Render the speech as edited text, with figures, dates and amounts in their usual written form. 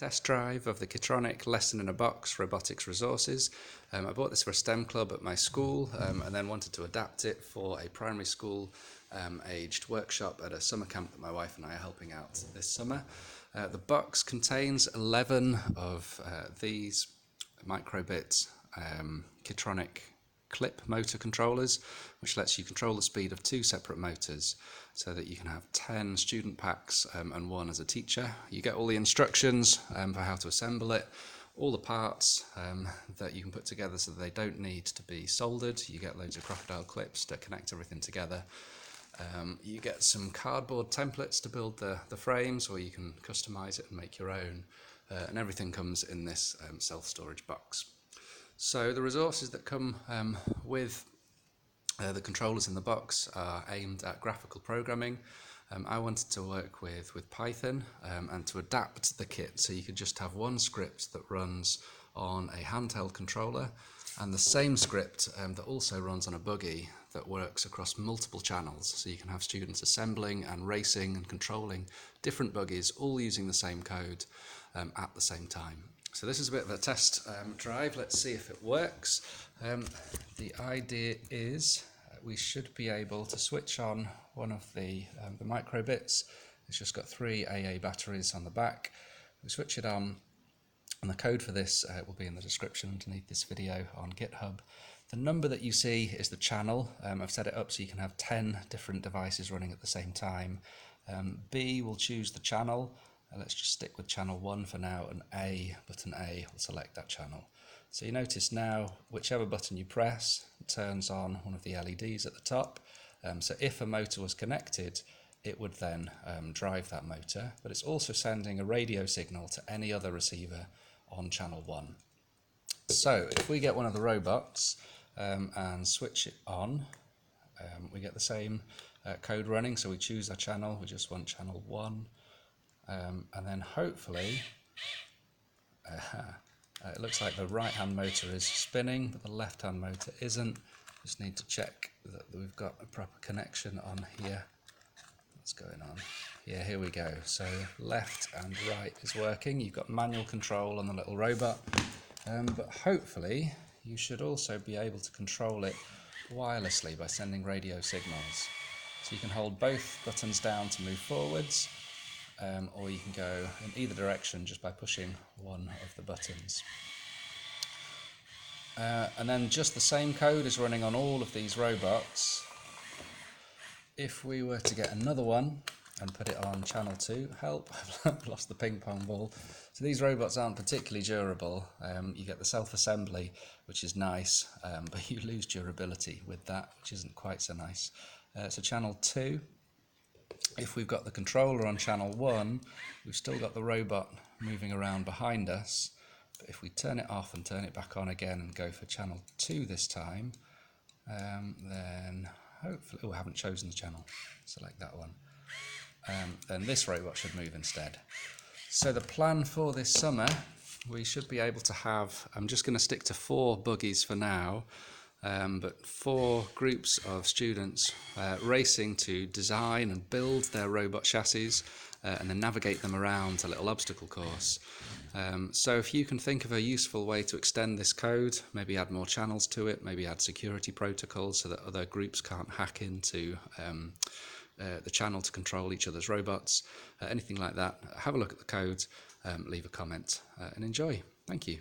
test drive of the Kitronik Lesson in a Box robotics resources. I bought this for a STEM club at my school and then wanted to adapt it for a primary school aged workshop at a summer camp that my wife and I are helping out this summer. The box contains 11 of these microbit Kitronik clip motor controllers, which lets you control the speed of 2 separate motors so that you can have 10 student packs and 1 as a teacher. You get all the instructions for how to assemble it, all the parts that you can put together so that they don't need to be soldered. You get loads of crocodile clips to connect everything together. You get some cardboard templates to build the frames, or you can customize it and make your own, and everything comes in this self-storage box. So the resources that come with the controllers in the box are aimed at graphical programming. I wanted to work with Python and to adapt the kit so you could just have one script that runs on a handheld controller and the same script that also runs on a buggy that works across multiple channels. So you can have students assembling and racing and controlling different buggies all using the same code at the same time. So this is a bit of a test drive. Let's see if it works. The idea is we should be able to switch on one of the microbits. It's just got 3 AA batteries on the back. We switch it on, and the code for this will be in the description underneath this video on GitHub. The number that you see is the channel. I've set it up so you can have 10 different devices running at the same time. B will choose the channel. Let's just stick with channel 1 for now, and button A will select that channel. So you notice now, whichever button you press, it turns on one of the LEDs at the top. So if a motor was connected, it would then drive that motor, but it's also sending a radio signal to any other receiver on channel 1. So if we get one of the robots and switch it on, we get the same code running. So we choose our channel, we just want channel 1. And then hopefully, it looks like the right-hand motor is spinning, but the left-hand motor isn't. Just need to check that we've got a proper connection on here. What's going on? Yeah, here we go. So left and right is working. You've got manual control on the little robot, but hopefully you should also be able to control it wirelessly by sending radio signals. So you can hold both buttons down to move forwards, or you can go in either direction just by pushing one of the buttons. And then just the same code is running on all of these robots. If we were to get another one and put it on channel 2, help, I've lost the ping pong ball. So these robots aren't particularly durable. You get the self-assembly, which is nice, but you lose durability with that, which isn't quite so nice. So channel 2. If we've got the controller on channel 1, we've still got the robot moving around behind us. But if we turn it off and turn it back on again and go for channel 2 this time, then hopefully, I haven't chosen the channel, select that one. Then this robot should move instead. So the plan for this summer, we should be able to have, I'm just going to stick to 4 buggies for now, but 4 groups of students racing to design and build their robot chassis and then navigate them around a little obstacle course. So if you can think of a useful way to extend this code, maybe add more channels to it, maybe add security protocols so that other groups can't hack into the channel to control each other's robots, anything like that, have a look at the code, leave a comment and enjoy. Thank you.